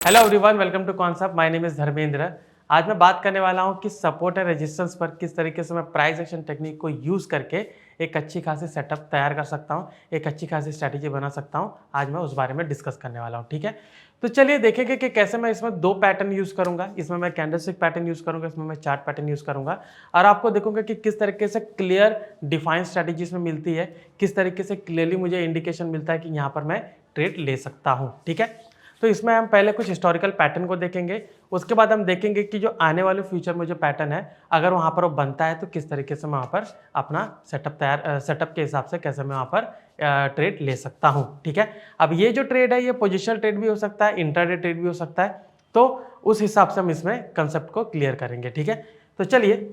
Hello everyone, welcome to concept. My name is Dharmendra. आज मैं बात करने वाला हूं कि सपोर्ट एंड रेजिस्टेंस पर किस तरीके से मैं प्राइस एक्शन टेक्निक को यूज़ करके एक अच्छी खासी सेटअप तैयार कर सकता हूं, एक अच्छी खासी स्ट्रैटेजी बना सकता हूं। आज मैं उस बारे में डिस्कस करने वाला हूं। ठीक है, तो चलिए देखेंगे कि कैसे मैं इसमें दो पैटर्न यूज़ करूंगा। इसमें मैं कैंडलस्टिक पैटर्न यूज़ करूंगा, इसमें मैं चार्ट पैटर्न यूज़ करूंगा और आपको देखूंगा कि किस तरीके से क्लियर डिफाइंड स्ट्रैटेजी इसमें मिलती है, किस तरीके से क्लियरली मुझे इंडिकेशन मिलता है कि यहाँ पर मैं ट्रेड ले सकता हूँ। ठीक है, तो इसमें हम पहले कुछ हिस्टोरिकल पैटर्न को देखेंगे, उसके बाद हम देखेंगे कि जो आने वाले फ्यूचर में जो पैटर्न है, अगर वहाँ पर वो बनता है तो किस तरीके से मैं वहाँ पर अपना सेटअप के हिसाब से कैसे मैं वहाँ पर ट्रेड ले सकता हूँ। ठीक है, अब ये जो ट्रेड है ये पोजिशनल ट्रेड भी हो सकता है, इंट्राडे ट्रेड भी हो सकता है, तो उस हिसाब से हम इसमें कंसेप्ट को क्लियर करेंगे। ठीक है, तो चलिए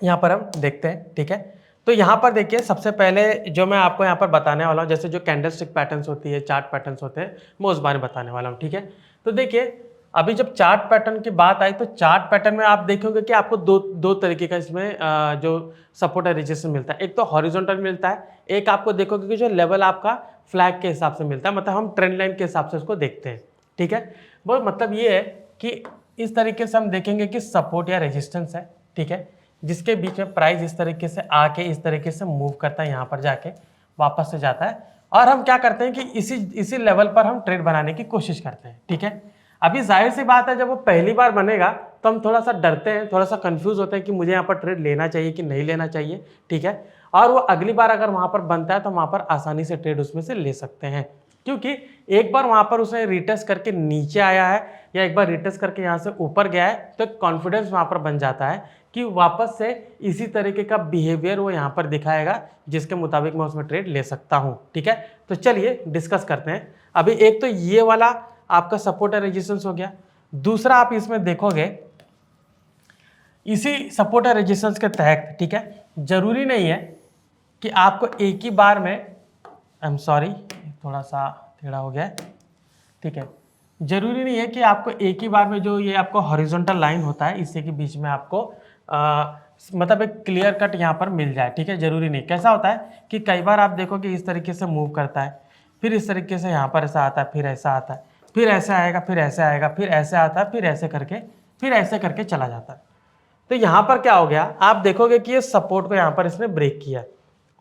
यहाँ पर हम देखते हैं। ठीक है, तो यहाँ पर देखिए सबसे पहले जो मैं आपको यहाँ पर बताने वाला हूँ, जैसे जो कैंडलस्टिक पैटर्न्स होती है, चार्ट पैटर्न्स होते हैं, मैं उस बारे में बताने वाला हूँ। ठीक है, तो देखिए अभी जब चार्ट पैटर्न की बात आई तो चार्ट पैटर्न में आप देखोगे कि आपको दो तरीके का इसमें जो सपोर्ट और रेजिस्टेंस मिलता है। एक तो हॉरिजॉन्टल मिलता है, एक आपको देखोगे कि जो लेवल आपका फ्लैग के हिसाब से मिलता है, मतलब हम ट्रेंड लाइन के हिसाब से उसको देखते हैं। ठीक है, वो मतलब ये है कि इस तरीके से हम देखेंगे कि सपोर्ट या रेजिस्टेंस है। ठीक है, जिसके बीच में प्राइस इस तरीके से आके इस तरीके से मूव करता है, यहाँ पर जाके वापस से जाता है और हम क्या करते हैं कि इसी लेवल पर हम ट्रेड बनाने की कोशिश करते हैं। ठीक है, अभी जाहिर सी बात है जब वो पहली बार बनेगा तो हम थोड़ा सा डरते हैं, थोड़ा सा कंफ्यूज होते हैं कि मुझे यहाँ पर ट्रेड लेना चाहिए कि नहीं लेना चाहिए। ठीक है, और वो अगली बार अगर वहाँ पर बनता है तो वहाँ पर आसानी से ट्रेड उसमें से ले सकते हैं, क्योंकि एक बार वहाँ पर उसने रिटेस्ट करके नीचे आया है या एक बार रिटेस्ट करके यहाँ से ऊपर गया है तो कॉन्फिडेंस वहाँ पर बन जाता है कि वापस से इसी तरीके का बिहेवियर वो यहाँ पर दिखाएगा जिसके मुताबिक मैं उसमें ट्रेड ले सकता हूँ। ठीक है, तो चलिए डिस्कस करते हैं। अभी एक तो ये वाला आपका सपोर्ट और रेजिस्टेंस हो गया, दूसरा आप इसमें देखोगे इसी सपोर्ट और रेजिस्टेंस के तहत, ठीक है, जरूरी नहीं है कि आपको एक ही बार में, आई एम सॉरी थोड़ा सा टेढ़ा हो गया। ठीक है, जरूरी नहीं है कि आपको एक ही बार में जो ये आपको हॉरिजॉन्टल लाइन होता है इसी के बीच में आपको मतलब एक क्लियर कट यहाँ पर मिल जाए। ठीक है, जरूरी नहीं। कैसा होता है कि कई बार आप देखो कि इस तरीके से मूव करता है, फिर इस तरीके से यहाँ पर ऐसा आता है, फिर ऐसा आता है, फिर ऐसे आएगा, फिर ऐसे आएगा, फिर ऐसे आता है, फिर ऐसे करके चला जाता है। तो यहाँ पर क्या हो गया, आप देखोगे कि ये सपोर्ट को यहाँ पर इसने ब्रेक किया,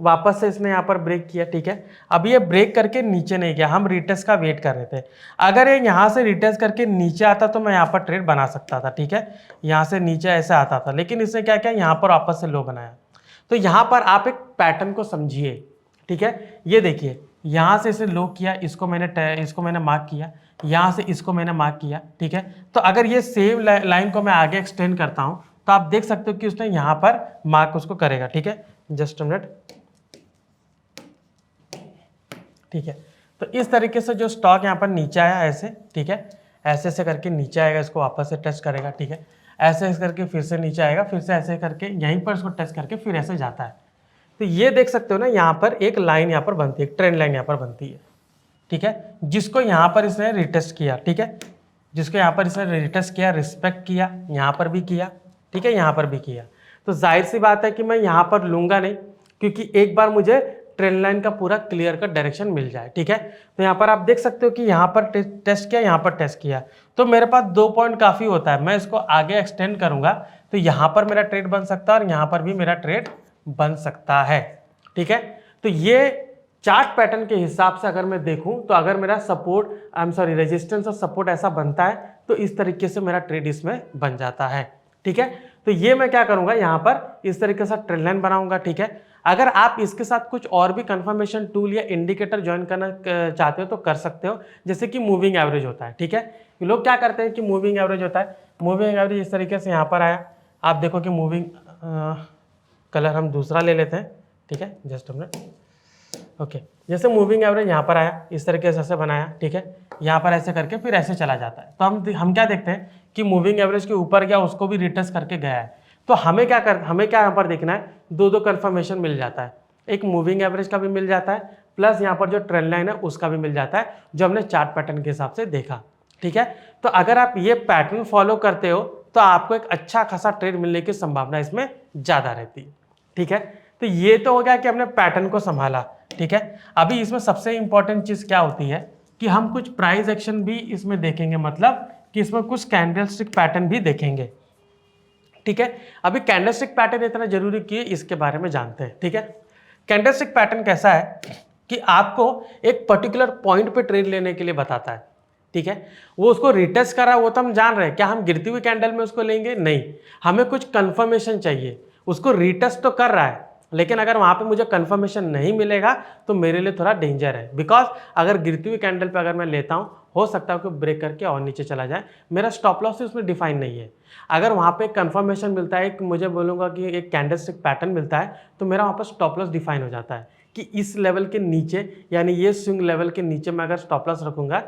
वापस से इसने यहाँ पर ब्रेक किया। ठीक है, अब ये ब्रेक करके नीचे नहीं गया, हम रिटेस्ट का वेट कर रहे थे। अगर ये यहाँ से रिटेस्ट करके नीचे आता तो मैं यहाँ पर ट्रेड बना सकता था। ठीक है, यहाँ से नीचे ऐसे आता था, लेकिन इसने क्या किया, यहाँ पर वापस से लो बनाया। तो यहाँ पर आप एक पैटर्न को समझिए। ठीक है, ये देखिए यहाँ से इसे लो किया, इसको मैंने मार्क किया, यहाँ से इसको मैंने मार्क किया। ठीक है, तो अगर ये सेम लाइन को मैं आगे एक्सटेंड करता हूँ तो आप देख सकते हो कि उसने यहाँ पर मार्क उसको करेगा। ठीक है, जस्ट अ मिनट। ठीक है, तो इस तरीके से जो स्टॉक यहाँ पर नीचे आया ऐसे, ठीक है, ऐसे से करके नीचे आएगा, इसको वापस से टेस्ट करेगा। ठीक है, ऐसे करके फिर से नीचे आएगा, फिर से ऐसे करके यहीं पर इसको टेस्ट करके फिर ऐसे जाता है। तो ये देख सकते हो ना, यहाँ पर एक लाइन यहाँ पर बनती है, एक ट्रेंड लाइन यहाँ पर बनती है। ठीक है, जिसको यहाँ पर इसने रिटेस्ट किया। ठीक है, जिसको यहाँ पर इसने रिटेस्ट किया, रिस्पेक्ट किया, यहाँ पर भी किया। ठीक है, यहाँ पर भी किया। तो जाहिर सी बात है कि मैं यहाँ पर लूंगा नहीं, क्योंकि एक बार मुझे ट्रेंड लाइन का पूरा क्लियर का डायरेक्शन मिल जाए। ठीक है, तो यहाँ पर आप देख सकते हो कि यहाँ पर टेस्ट किया, यहाँ पर टेस्ट किया, तो मेरे पास 2 पॉइंट काफ़ी होता है। मैं इसको आगे एक्सटेंड करूँगा तो यहाँ पर मेरा ट्रेड बन सकता है और यहाँ पर भी मेरा ट्रेड बन सकता है। ठीक है, तो ये चार्ट पैटर्न के हिसाब से अगर मैं देखूं तो अगर मेरा support, I am sorry, resistance और सपोर्ट ऐसा बनता है तो इस तरीके से मेरा ट्रेड इसमें बन जाता है। ठीक है, तो ये मैं क्या करूंगा, यहाँ पर इस तरीके से ट्रेंड लाइन बनाऊंगा। ठीक है, अगर आप इसके साथ कुछ और भी कंफर्मेशन टूल या इंडिकेटर ज्वाइन करना चाहते हो तो कर सकते हो, जैसे कि मूविंग एवरेज होता है। ठीक है, लोग क्या करते हैं कि मूविंग एवरेज होता है, मूविंग एवरेज इस तरीके से यहाँ पर आया, आप देखो कि मूविंग कलर हम दूसरा ले लेते हैं। ठीक है, जस्ट हमने ओके, जैसे मूविंग एवरेज यहाँ पर आया, इस तरीके से ऐसे बनाया। ठीक है, यहाँ पर ऐसे करके फिर ऐसे चला जाता है, तो हम क्या देखते हैं कि मूविंग एवरेज के ऊपर गया, उसको भी रिटेस्ट करके गया है। तो हमें क्या यहाँ पर देखना है, दो कंफर्मेशन मिल जाता है, एक मूविंग एवरेज का भी मिल जाता है, प्लस यहाँ पर जो ट्रेंड लाइन है उसका भी मिल जाता है, जो हमने चार्ट पैटर्न के हिसाब से देखा। ठीक है, तो अगर आप ये पैटर्न फॉलो करते हो तो आपको एक अच्छा खासा ट्रेड मिलने की संभावना इसमें ज़्यादा रहती है। ठीक है, तो ये तो हो गया कि हमने पैटर्न को संभाला। ठीक है, अभी इसमें सबसे इंपॉर्टेंट चीज़ क्या होती है, कि हम कुछ प्राइस एक्शन भी इसमें देखेंगे, मतलब कि इसमें कुछ कैंडलस्टिक पैटर्न भी देखेंगे। ठीक है, अभी कैंडलस्टिक पैटर्न इतना जरूरी क्यों है इसके बारे में जानते हैं। ठीक है, कैंडलस्टिक पैटर्न कैसा है कि आपको एक पर्टिकुलर पॉइंट पे ट्रेड लेने के लिए बताता है। ठीक है, वो उसको रिटेस्ट कर रहा है वो तो हम जान रहे हैं, क्या हम गिरती हुई कैंडल में उसको लेंगे? नहीं, हमें कुछ कंफर्मेशन चाहिए। उसको रिटेस्ट तो कर रहा है, लेकिन अगर वहां पे मुझे कंफर्मेशन नहीं मिलेगा तो मेरे लिए थोड़ा डेंजर है, बिकॉज अगर गिरती हुई कैंडल पे अगर मैं लेता हूं, हो सकता है कि ब्रेक करके और नीचे चला जाए, मेरा स्टॉप लॉस उसमें डिफाइन नहीं है। अगर वहां पे कंफर्मेशन मिलता है, मुझे बोलूंगा कि एक कैंडलस्टिक पैटर्न मिलता है, तो मेरा वहां पर स्टॉप लॉस डिफाइन हो जाता है कि इस लेवल के नीचे, यानी ये स्विंग लेवल के नीचे मैं अगर स्टॉप लॉस रखूंगा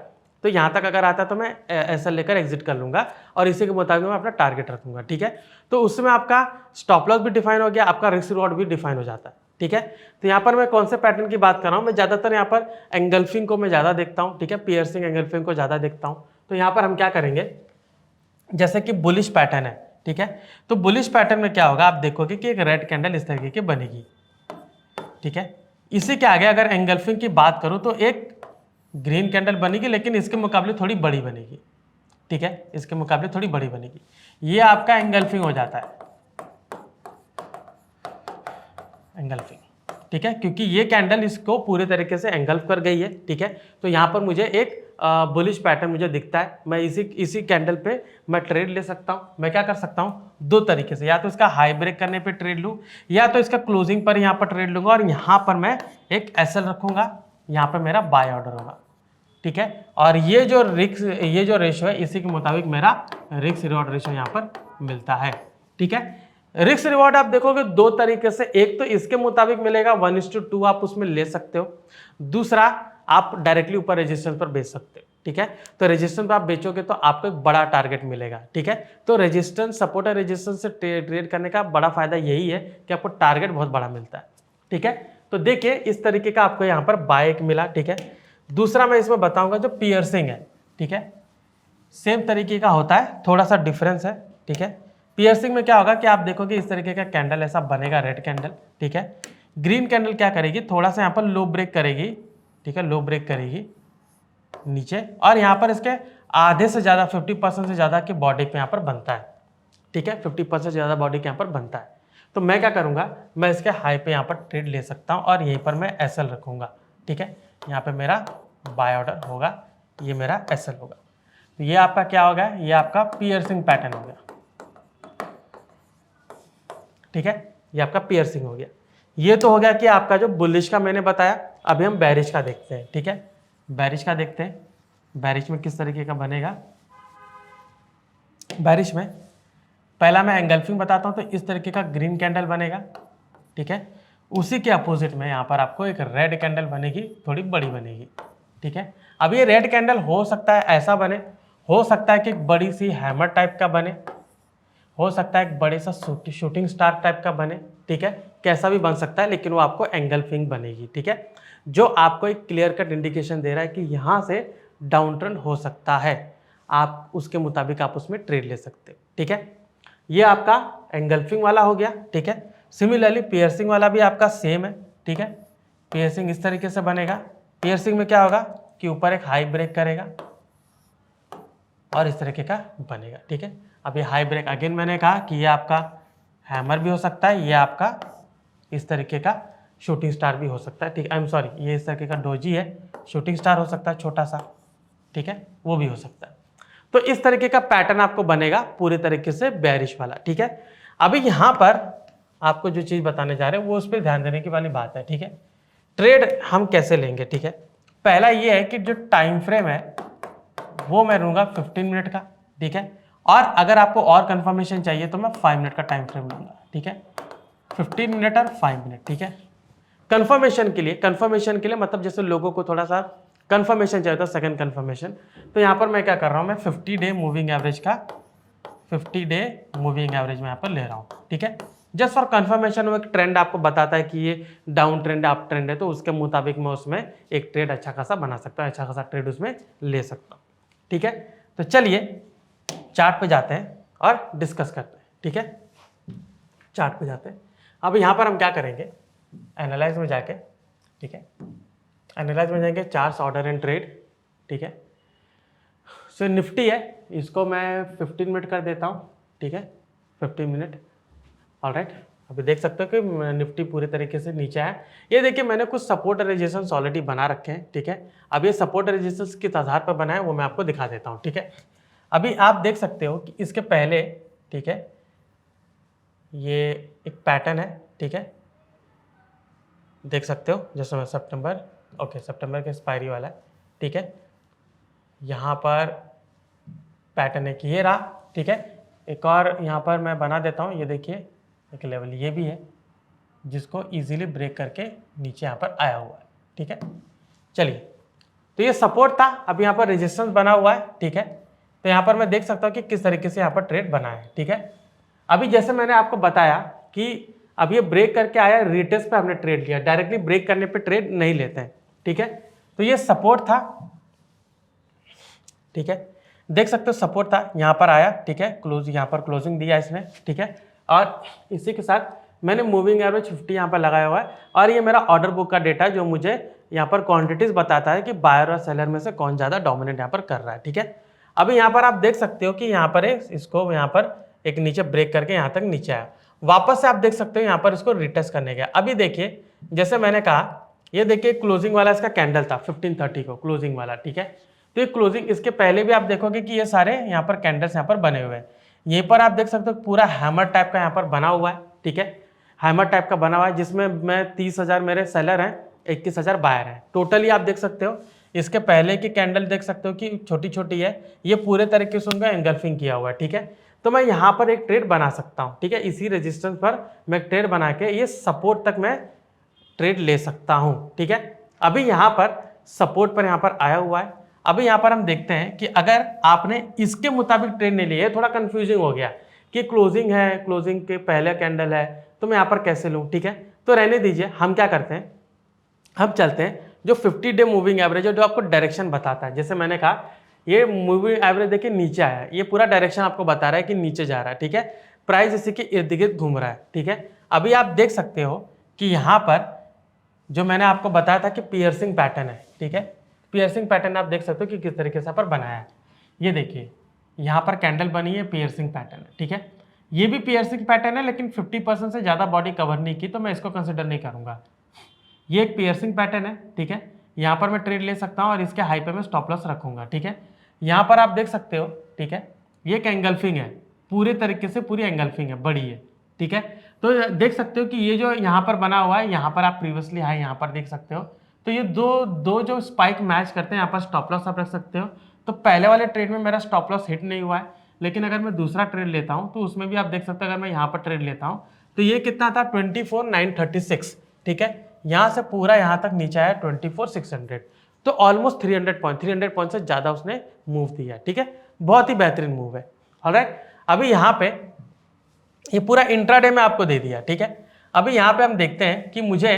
तो यहाँ तक अगर आता है तो मैं ऐसा लेकर एग्जिट कर लूंगा और इसी के मुताबिक मैं अपना टारगेट रखूंगा। ठीक है, तो उसमें आपका स्टॉप लॉस भी डिफाइन हो गया, आपका रिस्क रिवॉर्ड भी डिफाइन हो जाता है। ठीक है, तो यहाँ पर मैं कौन से पैटर्न की बात कर रहा हूँ, मैं ज़्यादातर यहाँ पर एंगल्फिंग को मैं ज़्यादा देखता हूँ। ठीक है, पियर्सिंग एंगल्फिंग को ज़्यादा देखता हूँ। तो यहाँ पर हम क्या करेंगे, जैसे कि बुलिश पैटर्न है। ठीक है, तो बुलिश पैटर्न में क्या होगा, आप देखोगे कि एक रेड कैंडल इस तरीके की बनेगी। ठीक है, इसी के आगे अगर एंगल्फिंग की बात करूं तो एक ग्रीन कैंडल बनेगी, लेकिन इसके मुकाबले थोड़ी बड़ी बनेगी। ठीक है, इसके मुकाबले थोड़ी बड़ी बनेगी, ये आपका एंगल्फिंग हो जाता है, एंगल्फिंग। ठीक है, क्योंकि ये कैंडल इसको पूरे तरीके से एंगल्फ कर गई है। ठीक है, तो यहाँ पर मुझे एक बुलिश पैटर्न मुझे दिखता है, मैं इसी कैंडल पे मैं ट्रेड ले सकता हूँ। मैं क्या कर सकता हूँ, दो तरीके से, या तो इसका हाई ब्रेक करने पे ट्रेड लूँ, या तो इसका क्लोजिंग पर यहाँ पर ट्रेड लूंगा और यहाँ पर मैं एक एसएल रखूंगा, यहाँ पर मेरा बाय ऑर्डर होगा। ठीक है, और ये जो रेशो है, इसी के मुताबिक मेरा रिस्क रिवॉर्ड रेशो यहाँ पर मिलता है। ठीक है, रिस्क रिवॉर्ड आप देखोगे दो तरीके से, एक तो इसके मुताबिक मिलेगा 1:2 आप उसमें ले सकते हो, दूसरा आप डायरेक्टली ऊपर रेजिस्टेंस पर बेच सकते हो। ठीक है, तो रेजिस्टेंस पर आप बेचोगे तो आपको एक बड़ा टारगेट मिलेगा। ठीक है, तो रेजिस्टेंस, सपोर्ट और रेजिस्टेंस से ट्रेड करने का बड़ा फायदा यही है कि आपको टारगेट बहुत बड़ा मिलता है। ठीक है, तो देखिए इस तरीके का आपको यहाँ पर बाय एक मिला। ठीक है, दूसरा मैं इसमें बताऊंगा जो पियर्सिंग है। ठीक है, सेम तरीके का होता है, थोड़ा सा डिफरेंस है। ठीक है, पियर्सिंग में क्या होगा कि आप देखोगे इस तरीके का कैंडल ऐसा बनेगा, रेड कैंडल। ठीक है, ग्रीन कैंडल क्या करेगी, थोड़ा सा यहाँ पर लो ब्रेक करेगी। ठीक है, लो ब्रेक करेगी नीचे, और यहाँ पर इसके आधे से ज़्यादा 50% से ज़्यादा की बॉडी पे यहाँ पर बनता है। ठीक है, 50% से ज़्यादा बॉडी के यहाँ पर बनता है, तो मैं क्या करूँगा, मैं इसके हाई पे यहाँ पर ट्रेड ले सकता हूँ और यहीं पर मैं एसएल रखूँगा। ठीक है, यहाँ पे मेरा बाय ऑर्डर होगा, ये मेरा एसएल होगा। तो ये आपका क्या हो गया, ये आपका पियर्सिंग पैटर्न हो गया। ठीक है, ये आपका पियर्सिंग हो गया। ये तो हो गया कि आपका जो बुलिश का मैंने बताया। अभी हम बेरिश का देखते हैं। ठीक है, बेरिश का देखते हैं, बेरिश में किस तरीके का बनेगा। बेरिश में पहला मैं एंगल्फिंग बताता हूँ, तो इस तरीके का ग्रीन कैंडल बनेगा। ठीक है, उसी के अपोजिट में यहाँ पर आपको एक रेड कैंडल बनेगी, थोड़ी बड़ी बनेगी। ठीक है, अब ये रेड कैंडल हो सकता है ऐसा बने, हो सकता है कि एक बड़ी सी हैमर टाइप का बने, हो सकता है एक बड़े सा शूटिंग स्टार टाइप का बने। ठीक है, कैसा भी बन सकता है, लेकिन वो आपको एंगल्फिंग बनेगी। ठीक है, जो आपको एक क्लियर कट इंडिकेशन दे रहा है कि यहाँ से डाउन ट्रेंड हो सकता है, आप उसके मुताबिक आप उसमें ट्रेड ले सकते हो। ठीक है, ये आपका एंगल्फिंग वाला हो गया। ठीक है, सिमिलरली पियर्सिंग वाला भी आपका सेम है। ठीक है, पियर्सिंग इस तरीके से बनेगा। पियर्सिंग में क्या होगा कि ऊपर एक हाई ब्रेक करेगा और इस तरीके का बनेगा। ठीक है, अब ये हाई ब्रेक अगेन मैंने कहा कि ये आपका हैमर भी हो सकता है, ये आपका इस तरीके का शूटिंग स्टार भी हो सकता है। ठीक है, आई एम सॉरी, ये इस तरीके का डोजी है, शूटिंग स्टार हो सकता है छोटा सा। ठीक है, वो भी हो सकता है। तो इस तरीके का पैटर्न आपको बनेगा पूरे तरीके से बेरिश वाला। ठीक है, अभी यहाँ पर आपको जो चीज़ बताने जा रहे हैं वो उस पर ध्यान देने की वाली बात है। ठीक है, ट्रेड हम कैसे लेंगे। ठीक है, पहला ये है कि जो टाइम फ्रेम है वो मैं लूँगा 15 मिनट का। ठीक है, और अगर आपको और कंफर्मेशन चाहिए तो मैं 5 मिनट का टाइम फ्रेम लूँगा। ठीक है, 15 मिनट और 5 मिनट। ठीक है, कंफर्मेशन के लिए मतलब जैसे लोगों को थोड़ा सा कंफर्मेशन चाहिए था, सेकंड कंफर्मेशन, तो यहाँ पर मैं क्या कर रहा हूँ, मैं 50 डे मूविंग एवरेज का 50 डे मूविंग एवरेज में यहाँ पर ले रहा हूँ। ठीक है, जस्ट फॉर कंफर्मेशन, वो एक ट्रेंड आपको बताता है कि ये डाउन ट्रेंड अप ट्रेंड है, तो उसके मुताबिक मैं उसमें एक ट्रेड अच्छा खासा बना सकता हूँ, अच्छा खासा ट्रेड उसमें ले सकता हूँ। ठीक है, तो चलिए चार्ट पे जाते हैं और डिस्कस करते हैं। ठीक है, चार्ट पे जाते हैं। अब यहाँ पर हम क्या करेंगे, एनालाइज में जाके, ठीक है, एनालाइज में जाएंगे, चार्ट्स, ऑर्डर एंड ट्रेड, ठीक है। सो निफ्टी है, इसको मैं 15 मिनट कर देता हूँ, ठीक है, 15 मिनट। ऑलराइट, अभी देख सकते हो कि निफ्टी पूरे तरीके से नीचे है। ये देखिए मैंने कुछ सपोर्ट और रेजिस्टेंस ऑलरेडी बना रखे हैं, ठीक है। अब ये सपोर्ट और रेजिस्टेंस किस आधार पर बना है वो मैं आपको दिखा देता हूँ, ठीक है। अभी आप देख सकते हो कि इसके पहले, ठीक है, ये एक पैटर्न है, ठीक है, देख सकते हो जैसे सितंबर, ओके, सितंबर के एक्सपायरी वाला है, ठीक है। यहाँ पर पैटर्न एक ये रहा, ठीक है। एक और यहाँ पर मैं बना देता हूँ, ये देखिए एक लेवल ये भी है जिसको इजीली ब्रेक करके नीचे यहाँ पर आया हुआ है, ठीक है। चलिए, तो ये सपोर्ट था, अब यहाँ पर रेजिस्टेंस बना हुआ है, ठीक है। तो यहाँ पर मैं देख सकता हूँ कि किस तरीके से यहाँ पर ट्रेड बना है, ठीक है। अभी जैसे मैंने आपको बताया कि अब ये ब्रेक करके आया, रिटेस्ट पे हमने ट्रेड लिया, डायरेक्टली ब्रेक करने पे ट्रेड नहीं लेते हैं, ठीक है। तो ये सपोर्ट था, ठीक है, देख सकते हो सपोर्ट था, यहाँ पर आया, ठीक है, क्लोज, यहाँ पर क्लोजिंग दिया इसने, ठीक है। और इसी के साथ मैंने मूविंग एवरेज 50 यहाँ पर लगाया हुआ है, और ये मेरा ऑर्डर बुक का डेटा जो मुझे यहाँ पर क्वांटिटीज बताता है कि बायर और सेलर में से कौन ज़्यादा डोमिनेट यहाँ पर कर रहा है, ठीक है। अभी यहाँ पर आप देख सकते हो कि यहाँ पर इसको यहाँ पर एक नीचे ब्रेक करके यहाँ तक नीचे आया, वापस से आप देख सकते हो यहाँ पर इसको रिटेस्ट करने गया। अभी देखिए जैसे मैंने कहा, ये देखिए क्लोजिंग वाला इसका कैंडल था 1530 को क्लोजिंग वाला, ठीक है। तो ये क्लोजिंग, इसके पहले भी आप देखोगे कि ये सारे यहाँ पर कैंडल्स यहाँ पर बने हुए हैं। यहीं पर आप देख सकते हो पूरा हैमर टाइप का यहाँ पर बना हुआ है, ठीक है, हैमर टाइप का बना हुआ है, जिसमें मैं 30,000 मेरे सेलर हैं, 21,000 बायर हैं, टोटली आप देख सकते हो। इसके पहले की कैंडल देख सकते हो कि छोटी छोटी है, ये पूरे तरीके से उनका एंगल्फिंग किया हुआ है, ठीक है। तो मैं यहाँ पर एक ट्रेड बना सकता हूँ, ठीक है, इसी रेजिस्टेंस पर मैं ट्रेड बना के ये सपोर्ट तक मैं ट्रेड ले सकता हूँ, ठीक है। अभी यहाँ पर सपोर्ट पर यहाँ पर आया हुआ है। अभी यहाँ पर हम देखते हैं कि अगर आपने इसके मुताबिक ट्रेड नहीं लिया, थोड़ा कंफ्यूजिंग हो गया कि क्लोजिंग है, क्लोजिंग के पहले कैंडल है, तो मैं यहाँ पर कैसे लूँ, ठीक है। तो रहने दीजिए, हम क्या करते हैं, हम चलते हैं जो 50 डे मूविंग एवरेज है, जो आपको डायरेक्शन बताता है। जैसे मैंने कहा ये मूविंग एवरेज देखिए नीचे आया है, ये पूरा डायरेक्शन आपको बता रहा है कि नीचे जा रहा है, ठीक है, प्राइस इसी के इर्द गिर्द घूम रहा है, ठीक है। अभी आप देख सकते हो कि यहाँ पर जो मैंने आपको बताया था कि पियर्सिंग पैटर्न है, ठीक है, पियर्सिंग पैटर्न आप देख सकते हो कि किस तरीके से पर बनाया है। ये देखिए यहाँ पर कैंडल बनी है, पियर्सिंग पैटर्न है, ठीक है। ये भी पियर्सिंग पैटर्न है, लेकिन 50% से ज़्यादा बॉडी कवर नहीं की, तो मैं इसको कंसिडर नहीं करूँगा। ये एक पियर्सिंग पैटर्न है, ठीक है, यहाँ पर मैं ट्रेड ले सकता हूँ और इसके हाई पे मैं स्टॉप लॉस रखूँगा, ठीक है। यहाँ पर आप देख सकते हो, ठीक है, ये एक एंगल्फिंग है, पूरे तरीके से पूरी एंगल्फिंग है, बड़ी है, ठीक है। तो देख सकते हो कि ये जो यहाँ पर बना हुआ है, यहाँ पर आप प्रीवियसली हाई यहाँ पर देख सकते हो, तो ये दो जो स्पाइक मैच करते हैं, यहाँ पर स्टॉप लॉस आप रख सकते हो। तो पहले वाले ट्रेड में मेरा स्टॉप लॉस हिट नहीं हुआ है, लेकिन अगर मैं दूसरा ट्रेड लेता हूँ तो उसमें भी आप देख सकते हो, अगर मैं यहाँ पर ट्रेड लेता हूँ तो ये कितना था 24,936, ठीक है, यहाँ से पूरा यहाँ तक नीचे आया 24,600, तो ऑलमोस्ट 300 पॉइंट से ज़्यादा उसने मूव दिया, ठीक है, बहुत ही बेहतरीन मूव है। ऑलराइट, अभी यहाँ पे ये पूरा इंट्राडे में आपको दे दिया, ठीक है। अभी यहाँ पे हम देखते हैं कि मुझे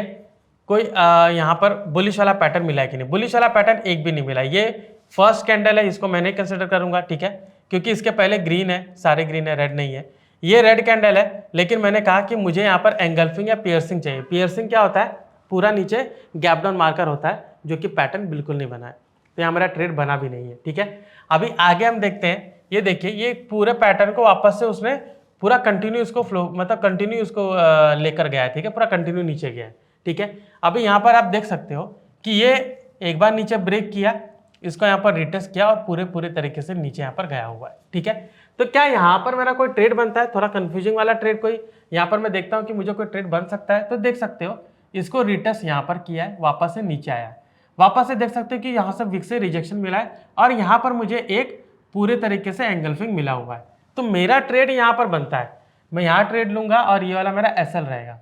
कोई यहाँ पर बुलिश वाला पैटर्न मिला है कि नहीं। बुलिश वाला पैटर्न एक भी नहीं मिला। ये फर्स्ट कैंडल है, इसको मैं नहीं कंसिडर करूंगा, ठीक है, क्योंकि इसके पहले ग्रीन है, सारे ग्रीन है, रेड नहीं है। ये रेड कैंडल है, लेकिन मैंने कहा कि मुझे यहाँ पर एंगल्फिंग या पियर्सिंग चाहिए। पियर्सिंग क्या होता है, पूरा नीचे गैप डाउन मार्कर होता है, जो कि पैटर्न बिल्कुल नहीं बना है, तो यहाँ मेरा ट्रेड बना भी नहीं है, ठीक है। अभी आगे हम देखते हैं, ये देखिए ये पूरे पैटर्न को वापस से उसने पूरा कंटिन्यू इसको फ्लो, मतलब कंटिन्यू इसको लेकर गया है, ठीक है, पूरा कंटिन्यू नीचे गया है, ठीक है। अभी यहाँ पर आप देख सकते हो कि ये एक बार नीचे ब्रेक किया, इसको यहाँ पर रिटेस्ट किया और पूरे तरीके से नीचे यहाँ पर गया हुआ है, ठीक है। तो क्या यहाँ पर मेरा कोई ट्रेड बनता है, थोड़ा कंफ्यूजिंग वाला ट्रेड कोई, यहाँ पर मैं देखता हूँ कि मुझे कोई ट्रेड बन सकता है। तो देख सकते हो इसको रिटेस्ट यहाँ पर किया है, वापस से नीचे आया है, वापस से देख सकते हो कि यहाँ से विक से रिजेक्शन मिला है और यहाँ पर मुझे एक पूरे तरीके से एंगल्फिंग मिला हुआ है। तो मेरा ट्रेड यहाँ पर बनता है, मैं यहाँ ट्रेड लूंगा और ये वाला मेरा एसएल रहेगा।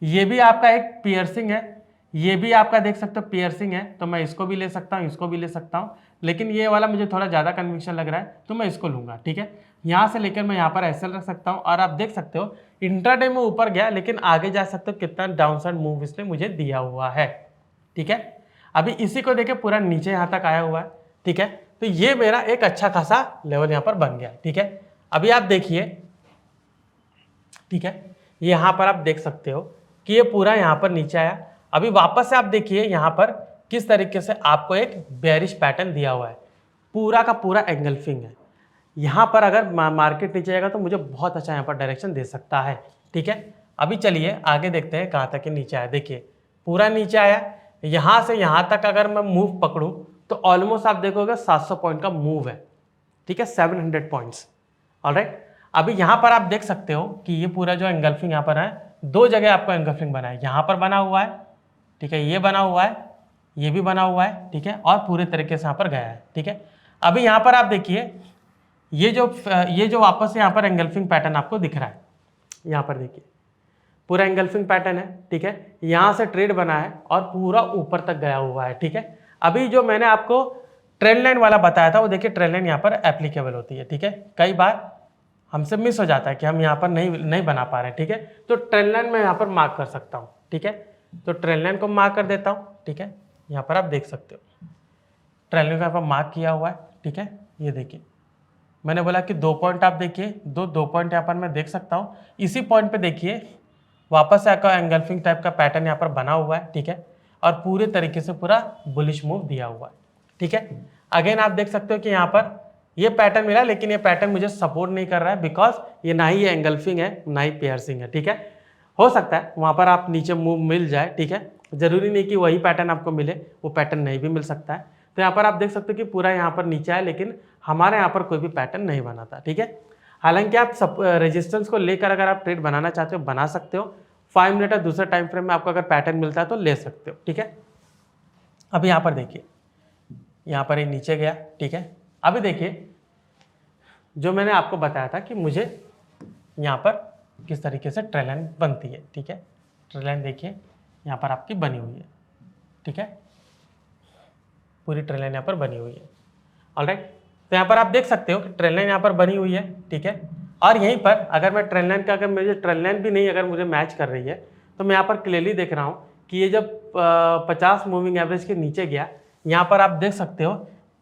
ये भी आपका एक पियर्सिंग है, ये भी आपका देख सकते हो पियर्सिंग है, तो मैं इसको भी ले सकता हूँ, इसको भी ले सकता हूँ, लेकिन ये वाला मुझे थोड़ा ज़्यादा कन्विक्शन लग रहा है, तो मैं इसको लूँगा, ठीक है। यहाँ से लेकर मैं यहाँ पर एसएल रख सकता हूँ और आप देख सकते हो इंट्राडे में ऊपर गया, लेकिन आगे जा सकते हो कितना डाउनसाइड मूव इसने मुझे दिया हुआ है, ठीक है। अभी इसी को देखे पूरा नीचे यहाँ तक आया हुआ है, ठीक है। तो ये मेरा एक अच्छा खासा लेवल यहाँ पर बन गया, ठीक है। अभी आप देखिए, ठीक है, यहाँ पर आप देख सकते हो कि ये पूरा यहाँ पर नीचे आया। अभी वापस से आप देखिए यहाँ पर किस तरीके से आपको एक बेयरिश पैटर्न दिया हुआ है, पूरा का पूरा एंगल्फिंग है। यहाँ पर अगर मार्केट नीचे जाएगा तो मुझे बहुत अच्छा यहाँ पर डायरेक्शन दे सकता है। ठीक है, अभी चलिए आगे देखते हैं कहाँ तक नीचे आया। देखिए पूरा नीचे आया, यहाँ से यहाँ तक अगर मैं मूव पकड़ूँ तो ऑलमोस्ट आप देखोगे 700 पॉइंट का मूव है। ठीक है, 700 पॉइंट्स। ऑलराइट, अभी यहाँ पर आप देख सकते हो कि ये पूरा जो एंगल्फिंग यहाँ पर है, दो जगह आपको एंगल्फिंग बना है। यहाँ पर बना हुआ है, ठीक है, ये बना हुआ है, ये भी बना हुआ है, ठीक है, और पूरे तरीके से यहाँ पर गया है। ठीक है, अभी यहाँ पर आप देखिए ये जो वापस यहाँ पर एंगल्फिंग पैटर्न आपको दिख रहा है, यहाँ पर देखिए पूरा एंगल्फिंग पैटर्न है। ठीक है, यहाँ से ट्रेड बना है और पूरा ऊपर तक गया हुआ है। ठीक है, अभी जो मैंने आपको ट्रेंड लाइन वाला बताया था वो देखिए ट्रेंड लाइन यहाँ पर एप्लीकेबल होती है। ठीक है, कई बार हमसे मिस हो जाता है कि हम यहाँ पर नहीं बना पा रहे हैं। ठीक है, तो ट्रेंड लाइन मैं यहाँ पर मार्क कर सकता हूँ। ठीक है, तो ट्रेंड लाइन को मार्क कर देता हूँ। ठीक है, यहाँ पर आप देख सकते हो ट्रेंड लाइन को यहाँ पर मार्क किया हुआ है। ठीक है, ये देखिए मैंने बोला कि 2 पॉइंट आप देखिए, दो पॉइंट यहाँ पर मैं देख सकता हूँ। इसी पॉइंट पे देखिए वापस से आपका एंगल्फिंग टाइप का पैटर्न यहाँ पर बना हुआ है। ठीक है, और पूरे तरीके से पूरा बुलिश मूव दिया हुआ है। ठीक है, अगेन आप देख सकते हो कि यहाँ पर ये पैटर्न मिला, लेकिन ये पैटर्न मुझे सपोर्ट नहीं कर रहा है, बिकॉज ये ना ही एंगल्फिंग है ना ही पियर्सिंग है। ठीक है, हो सकता है वहाँ पर आप नीचे मूव मिल जाए। ठीक है, जरूरी नहीं कि वही पैटर्न आपको मिले, वो पैटर्न नहीं भी मिल सकता है। तो यहाँ पर आप देख सकते हो कि पूरा यहाँ पर नीचे है, लेकिन हमारे यहाँ पर कोई भी पैटर्न नहीं बना था। ठीक है, हालांकि आप रेजिस्टेंस को लेकर अगर आप ट्रेड बनाना चाहते हो बना सकते हो। 5 मिनट या दूसरे टाइम फ्रेम में आपको अगर पैटर्न मिलता है तो ले सकते हो। ठीक है, अभी यहाँ पर देखिए यहाँ पर ये नीचे गया। ठीक है, अभी देखिए जो मैंने आपको बताया था कि मुझे यहाँ पर किस तरीके से ट्रेल लाइन बनती है। ठीक है, ट्रेल लाइन देखिए यहाँ पर आपकी बनी हुई है। ठीक है, पूरी ट्रेल लाइन यहाँ पर बनी हुई है। ऑलराइट, तो यहाँ पर आप देख सकते हो कि ट्रेल लाइन यहाँ पर बनी हुई है। ठीक है, और यहीं पर अगर मैं ट्रेल लाइन का अगर मुझे ट्रेल लाइन भी नहीं अगर मुझे मैच कर रही है तो मैं यहाँ पर क्लियरली देख रहा हूँ कि ये जब 50 मूविंग एवरेज के नीचे गया, यहाँ पर आप देख सकते हो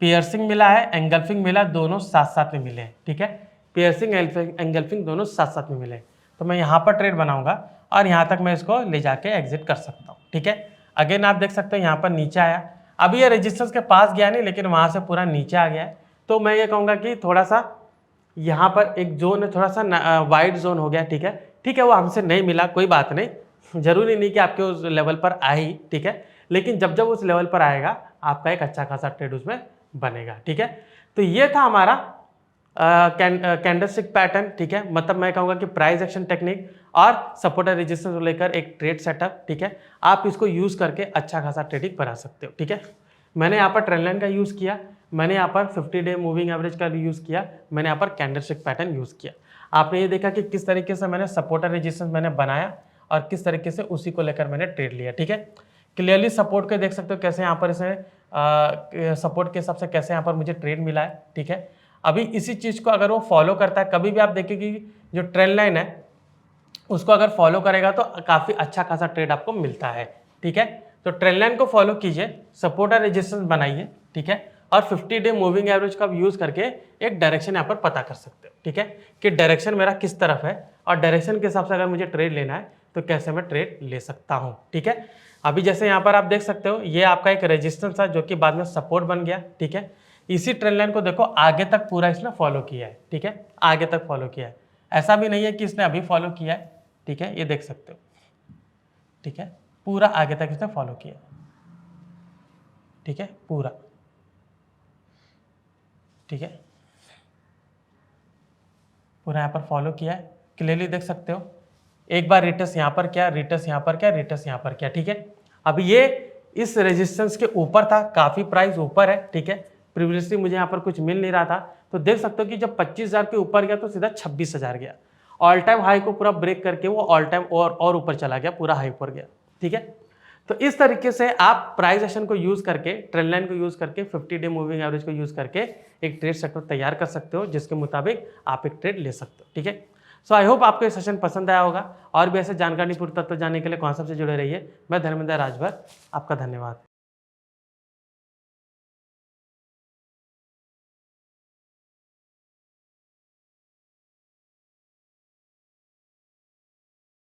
पियर्सिंग मिला है, एंगल्फिंग मिला, दोनों साथ साथ में मिले हैं। ठीक है, पियर्सिंग एंगल्फिंग दोनों साथ साथ में मिले। तो मैं यहाँ पर ट्रेड बनाऊंगा और यहाँ तक मैं इसको ले जाके एग्जिट कर सकता हूँ। ठीक है, अगेन आप देख सकते हो यहाँ पर नीचे आया, अभी ये रेजिस्टेंस के पास गया नहीं, लेकिन वहाँ से पूरा नीचे आ गया है। तो मैं ये कहूँगा कि थोड़ा सा यहाँ पर एक जोन है, थोड़ा सा वाइड जोन हो गया। ठीक है, वो हमसे नहीं मिला, कोई बात नहीं, जरूरी नहीं कि आपके उस लेवल पर आए ही। ठीक है, लेकिन जब उस लेवल पर आएगा आपका एक अच्छा खासा ट्रेड उसमें बनेगा। ठीक है, तो ये था हमारा कैंडलस्टिक पैटर्न। ठीक है, मतलब मैं कहूँगा कि प्राइस एक्शन टेक्निक और सपोर्ट एंड रेजिस्टेंस को लेकर एक ट्रेड सेटअप। ठीक है, आप इसको यूज़ करके अच्छा खासा ट्रेडिंग बना सकते हो। ठीक है, मैंने यहाँ पर ट्रेंड लाइन का यूज़ किया, मैंने यहाँ पर 50 डे मूविंग एवरेज का यूज़ किया, मैंने यहाँ पर कैंडलस्टिक पैटर्न यूज़ किया। आपने ये देखा कि किस तरीके से मैंने सपोर्ट एंड रेजिस्टेंस मैंने बनाया और किस तरीके से उसी को लेकर मैंने ट्रेड लिया। ठीक है, क्लियरली सपोर्ट के देख सकते हो कैसे यहाँ पर इसे सपोर्ट के हिसाब से कैसे यहाँ पर मुझे ट्रेड मिला है। ठीक है, अभी इसी चीज़ को अगर वो फॉलो करता है, कभी भी आप देखिए कि जो ट्रेंड लाइन है उसको अगर फॉलो करेगा तो काफ़ी अच्छा खासा ट्रेड आपको मिलता है। ठीक है, तो ट्रेंड लाइन को फॉलो कीजिए, सपोर्ट और रेजिस्टेंस बनाइए। ठीक है, और 50 डे मूविंग एवरेज का आप यूज़ करके एक डायरेक्शन यहाँ पर पता कर सकते हो। ठीक है, कि डायरेक्शन मेरा किस तरफ है और डायरेक्शन के हिसाब से अगर मुझे ट्रेड लेना है तो कैसे मैं ट्रेड ले सकता हूँ। ठीक है, अभी जैसे यहाँ पर आप देख सकते हो ये आपका एक रेजिस्टेंस था जो कि बाद में सपोर्ट बन गया। ठीक है, इसी ट्रेंड लाइन को देखो आगे तक पूरा इसने फॉलो किया है। ठीक है, आगे तक फॉलो किया है, ऐसा भी नहीं है कि इसने अभी फॉलो किया है। ठीक है, ये देख सकते हो। ठीक है, पूरा आगे तक इसने फॉलो किया। ठीक है, पूरा। ठीक है, पूरा यहाँ पर फॉलो किया है, क्लियरली देख सकते हो। एक बार रिटर्स यहाँ पर क्या, रिटर्स यहाँ पर क्या, रिटर्स यहाँ पर क्या। ठीक है, अब ये इस रेजिस्टेंस के ऊपर था, काफ़ी प्राइस ऊपर है। ठीक है, प्रीवियसली मुझे यहाँ पर कुछ मिल नहीं रहा था, तो देख सकते हो कि जब 25,000 के ऊपर गया तो सीधा 26,000 गया, ऑल टाइम हाई को पूरा ब्रेक करके वो ऑल टाइम और ऊपर चला गया, पूरा हाई ऊपर गया। ठीक है, तो इस तरीके से आप प्राइस एक्शन को यूज़ करके, ट्रेंड लाइन को यूज़ करके, 50 डे मूविंग एवरेज को यूज़ करके एक ट्रेड सेटअप तैयार कर सकते हो, जिसके मुताबिक आप एक ट्रेड ले सकते हो। ठीक है, सो आई होप आपको ये सेशन पसंद आया होगा, और भी ऐसे जानकारी पूर्ण तत्व जानने के लिए कॉन्सेप्ट से जुड़े रहिए। मैं धर्मेंद्र राजभर, आपका धन्यवाद।